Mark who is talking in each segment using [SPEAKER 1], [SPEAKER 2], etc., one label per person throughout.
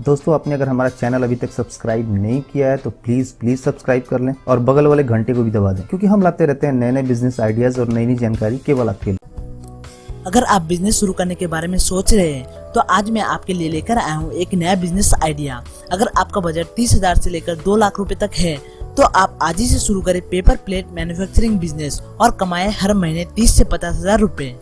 [SPEAKER 1] दोस्तों आपने अगर हमारा चैनल अभी तक सब्सक्राइब नहीं किया है तो प्लीज सब्सक्राइब कर लें और बगल वाले घंटे को भी दबा दें, क्योंकि हम लाते रहते हैं नए नए बिजनेस आइडियाज और नई नई जानकारी केवल आपके लिए।
[SPEAKER 2] अगर आप बिजनेस शुरू करने के बारे में सोच रहे हैं तो आज मैं आपके लिए लेकर आया हूँ एक नया बिजनेस आइडिया। अगर आपका बजट 30,000 से लेकर 2 लाख रुपए तक है तो आप आज ही से शुरू करें पेपर प्लेट मैन्युफैक्चरिंग बिजनेस और कमाएं हर महीने 30 से 50,000 रुपए।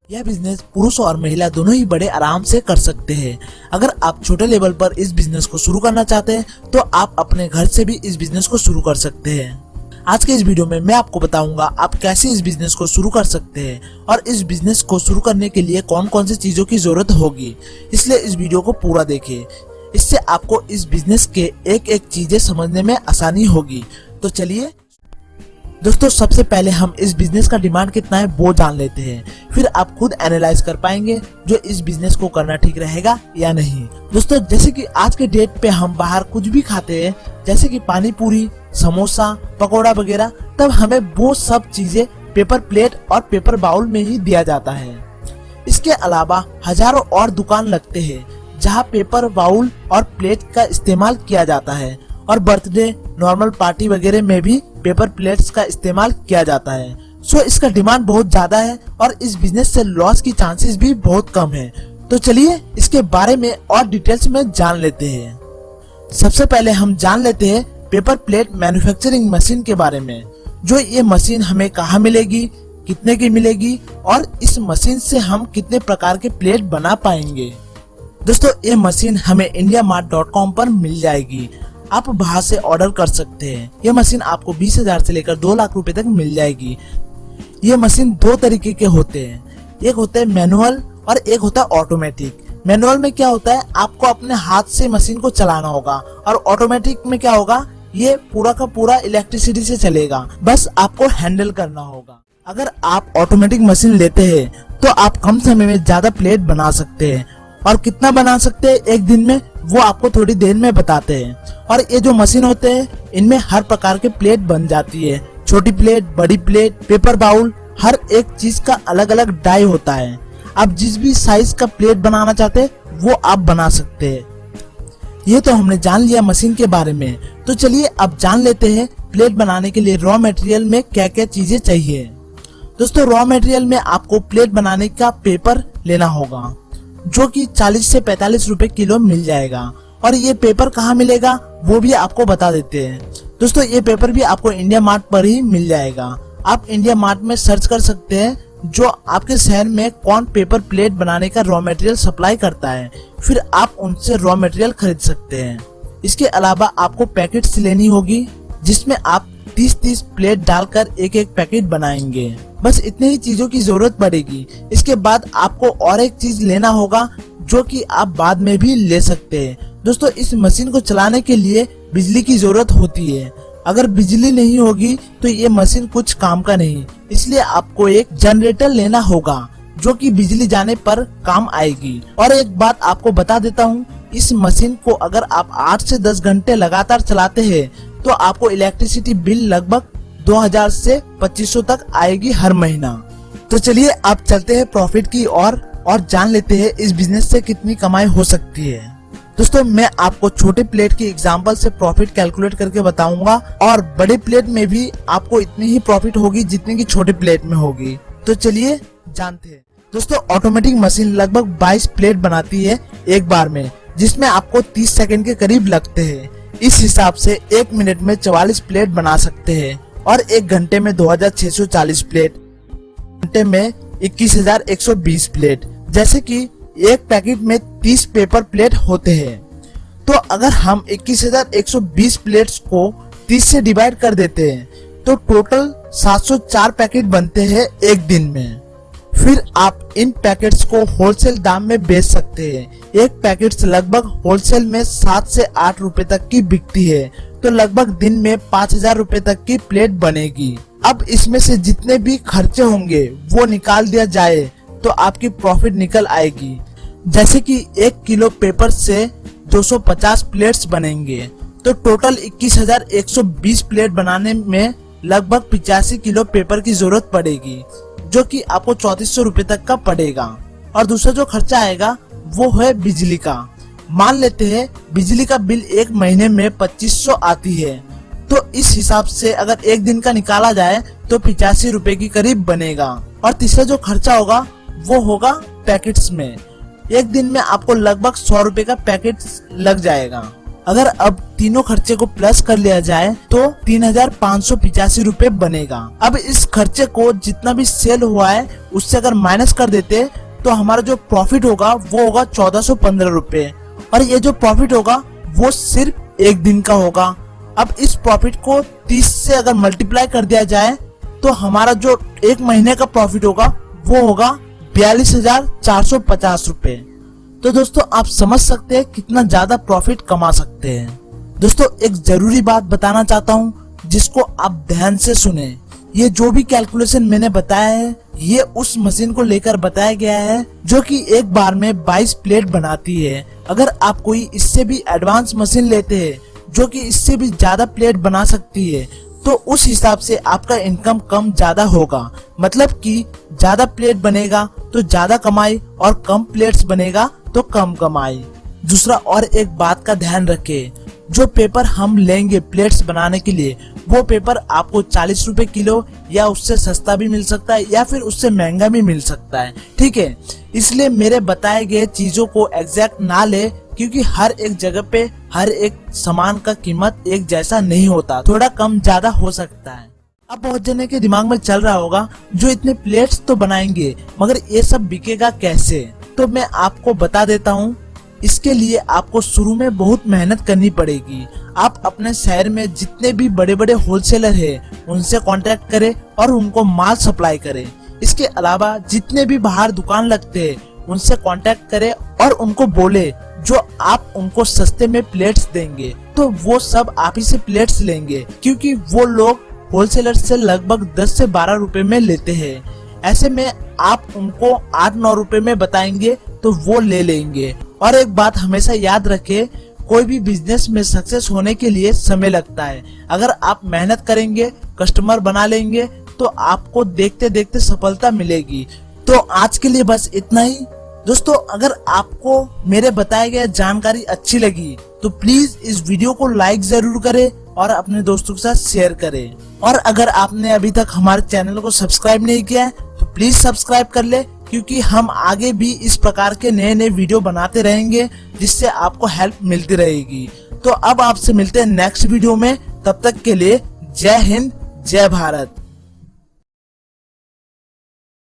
[SPEAKER 2] यह बिजनेस पुरुष और महिला दोनों ही बड़े आराम से कर सकते हैं। अगर आप छोटे लेवल पर इस बिजनेस को शुरू करना चाहते हैं तो आप अपने घर से भी इस बिजनेस को शुरू कर सकते हैं। आज के इस वीडियो में मैं आपको बताऊंगा आप कैसे इस बिजनेस को शुरू कर सकते हैं और इस बिजनेस को शुरू करने के लिए कौन कौन सी चीजों की जरूरत होगी, इसलिए इस वीडियो को पूरा देखें। इससे आपको इस बिजनेस के एक एक चीजें समझने में आसानी होगी। तो चलिए दोस्तों, सबसे पहले हम इस बिजनेस का डिमांड कितना है वो जान लेते हैं, फिर आप खुद एनालाइज कर पाएंगे जो इस बिजनेस को करना ठीक रहेगा या नहीं। दोस्तों, जैसे कि आज के डेट पे हम बाहर कुछ भी खाते हैं, जैसे कि पानी पूरी, समोसा, पकोड़ा वगैरह, तब हमें वो सब चीजें पेपर प्लेट और पेपर बाउल में ही दिया जाता है। इसके अलावा हजारों और दुकान लगते हैं जहाँ पेपर बाउल और प्लेट का इस्तेमाल किया जाता है और बर्थडे, नॉर्मल पार्टी वगैरह में भी पेपर प्लेट्स का इस्तेमाल किया जाता है। सो इसका डिमांड बहुत ज्यादा है और इस बिजनेस से लॉस की चांसेस भी बहुत कम है। तो चलिए इसके बारे में और डिटेल्स में जान लेते हैं। सबसे पहले हम जान लेते हैं पेपर प्लेट मैन्युफैक्चरिंग मशीन के बारे में। जो ये मशीन हमें कहाँ मिलेगी, कितने की मिलेगी और इस मशीन से हम कितने प्रकार के प्लेट बना पाएंगे। दोस्तों, ये मशीन हमें indiamart.com पर मिल जाएगी। आप बाहर से ऑर्डर कर सकते हैं। यह मशीन आपको 20,000 से लेकर 2 लाख रुपए तक मिल जाएगी। ये मशीन 2 तरीके के होते हैं, एक होता है मैनुअल और एक होता है ऑटोमेटिक। मैनुअल में क्या होता है, आपको अपने हाथ से मशीन को चलाना होगा और ऑटोमेटिक में क्या होगा, ये पूरा का पूरा इलेक्ट्रिसिटी से चलेगा, बस आपको हैंडल करना होगा। अगर आप ऑटोमेटिक मशीन लेते हैं तो आप कम समय में ज्यादा प्लेट बना सकते हैं और कितना बना सकते हैं एक दिन में वो आपको थोड़ी देर में बताते हैं। और ये जो मशीन होते हैं इनमें हर प्रकार के प्लेट बन जाती है, छोटी प्लेट, बड़ी प्लेट, पेपर बाउल, हर एक चीज का अलग अलग डाई होता है। आप जिस भी साइज का प्लेट बनाना चाहते हैं वो आप बना सकते हैं। ये तो हमने जान लिया मशीन के बारे में। तो चलिए अब जान लेते हैं प्लेट बनाने के लिए रॉ मटेरियल में क्या क्या चीजें चाहिए। दोस्तों, रॉ मटेरियल में आपको प्लेट बनाने का पेपर लेना होगा जो कि 40 से 45 रुपए किलो मिल जाएगा। और ये पेपर कहाँ मिलेगा वो भी आपको बता देते हैं। दोस्तों, ये पेपर भी आपको इंडिया मार्ट पर ही मिल जाएगा। आप इंडिया मार्ट में सर्च कर सकते हैं जो आपके शहर में कौन पेपर प्लेट बनाने का रॉ मटेरियल सप्लाई करता है, फिर आप उनसे रॉ मटेरियल खरीद सकते हैं। इसके अलावा आपको पैकेट्स लेनी होगी जिसमें आप 30-30 प्लेट डालकर एक एक पैकेट बनाएंगे। बस इतनी ही चीजों की जरूरत पड़ेगी। इसके बाद आपको और एक चीज लेना होगा जो कि आप बाद में भी ले सकते हैं। दोस्तों, इस मशीन को चलाने के लिए बिजली की जरूरत होती है। अगर बिजली नहीं होगी तो ये मशीन कुछ काम का नहीं, इसलिए आपको एक जनरेटर लेना होगा जो कि बिजली जाने पर काम आएगी। और एक बात आपको बता देता हूँ, इस मशीन को अगर आप 8 से 10 घंटे लगातार चलाते हैं तो आपको इलेक्ट्रिसिटी बिल लगभग 2000 से 2500 तक आएगी हर महीना। तो चलिए आप चलते हैं प्रॉफिट की और जान लेते हैं इस बिजनेस से कितनी कमाई हो सकती है। दोस्तों, मैं आपको छोटे प्लेट की एग्जांपल से प्रॉफिट कैलकुलेट करके बताऊंगा और बड़े प्लेट में भी आपको इतनी ही प्रॉफिट होगी जितनी की छोटे प्लेट में होगी। तो चलिए जानते हैं। दोस्तों, ऑटोमेटिक मशीन लगभग 22 प्लेट बनाती है एक बार में, जिसमें आपको 30 सेकंड के करीब लगते हैं। इस हिसाब से 1 मिनट में 44 प्लेट बना सकते हैं और 1 घंटे में 2640 प्लेट, घंटे में 21,120 प्लेट। जैसे कि एक पैकेट में 30 पेपर प्लेट होते हैं, तो अगर हम 21,120 प्लेट्स को 30 से डिवाइड कर देते हैं तो टोटल 704 पैकेट बनते हैं एक दिन में। फिर आप इन पैकेट्स को होलसेल दाम में बेच सकते हैं। एक पैकेट लगभग होलसेल में 7 से 8 रुपए तक की बिकती है, तो लगभग दिन में 5,000 रुपए तक की प्लेट बनेगी। अब इसमें से जितने भी खर्चे होंगे वो निकाल दिया जाए तो आपकी प्रॉफिट निकल आएगी। जैसे कि 1 किलो पेपर से 250 प्लेट्स बनेंगे, तो टोटल 21,120 प्लेट बनाने में लगभग 85 किलो पेपर की जरूरत पड़ेगी, जो कि आपको 3400 रुपए तक का पड़ेगा। और दूसरा जो खर्चा आएगा वो है बिजली का। मान लेते हैं बिजली का बिल एक महीने में 2500 आती है, तो इस हिसाब से अगर एक दिन का निकाला जाए तो 85 रुपए की करीब बनेगा। और तीसरा जो खर्चा होगा वो होगा पैकेट्स में। एक दिन में आपको लगभग 100 रुपए का पैकेट लग जाएगा। अगर अब तीनों खर्चे को प्लस कर लिया जाए तो 3585 रुपए बनेगा। अब इस खर्चे को जितना भी सेल हुआ है उससे अगर माइनस कर देते तो हमारा जो प्रॉफिट होगा वो होगा 1415 रुपए। और ये जो प्रॉफिट होगा वो सिर्फ एक दिन का होगा। अब इस प्रॉफिट को 30 से अगर मल्टीप्लाई कर दिया जाए तो हमारा जो एक महीने का प्रॉफिट होगा वो होगा 42,450 रुपए। तो दोस्तों आप समझ सकते हैं कितना ज्यादा प्रॉफिट कमा सकते हैं। दोस्तों एक जरूरी बात बताना चाहता हूँ जिसको आप ध्यान से सुने। ये जो भी कैलकुलेशन मैंने बताया है ये उस मशीन को लेकर बताया गया है जो कि एक बार में 22 प्लेट बनाती है। अगर आप कोई इससे भी एडवांस मशीन लेते हैं जो कि इससे भी ज्यादा प्लेट बना सकती है तो उस हिसाब से आपका इनकम कम ज्यादा होगा। मतलब कि ज्यादा प्लेट बनेगा तो ज्यादा कमाई और कम प्लेट्स बनेगा तो कम कमाई। दूसरा और एक बात का ध्यान रखें, जो पेपर हम लेंगे प्लेट्स बनाने के लिए वो पेपर आपको 40 रुपए किलो या उससे सस्ता भी मिल सकता है या फिर उससे महंगा भी मिल सकता है। ठीक है, इसलिए मेरे बताए गए चीजों को एग्जैक्ट ना ले, क्योंकि हर एक जगह पे हर एक सामान का कीमत एक जैसा नहीं होता, थोड़ा कम ज्यादा हो सकता है। अब बहुत जने के दिमाग में चल रहा होगा जो इतने प्लेट्स तो बनाएंगे मगर ये सब बिकेगा कैसे। तो मैं आपको बता देता हूँ, इसके लिए आपको शुरू में बहुत मेहनत करनी पड़ेगी। आप अपने शहर में जितने भी बड़े बड़े होलसेलर हैं उनसे कांटेक्ट करें और उनको माल सप्लाई करें। इसके अलावा जितने भी बाहर दुकान लगते हैं उनसे कांटेक्ट करें और उनको बोले जो आप उनको सस्ते में प्लेट्स देंगे तो वो सब आप ही से प्लेट्स लेंगे, क्योंकि वो लोग होलसेलर से लगभग 10 से 12 रुपए में लेते हैं। ऐसे में आप उनको 8-9 रुपए में बताएंगे तो वो ले लेंगे। और एक बात हमेशा याद रखें, कोई भी बिजनेस में सक्सेस होने के लिए समय लगता है। अगर आप मेहनत करेंगे, कस्टमर बना लेंगे तो आपको देखते देखते सफलता मिलेगी। तो आज के लिए बस इतना ही। दोस्तों अगर आपको मेरे बताए गए जानकारी अच्छी लगी तो प्लीज इस वीडियो को लाइक जरूर करें और अपने दोस्तों के साथ शेयर करें। और अगर आपने अभी तक हमारे चैनल को सब्सक्राइब नहीं किया है तो प्लीज सब्सक्राइब कर ले, क्योंकि हम आगे भी इस प्रकार के नए नए वीडियो बनाते रहेंगे जिससे आपको हेल्प मिलती रहेगी। तो अब आपसे मिलते हैं नेक्स्ट वीडियो में, तब तक के लिए जय हिंद जय भारत।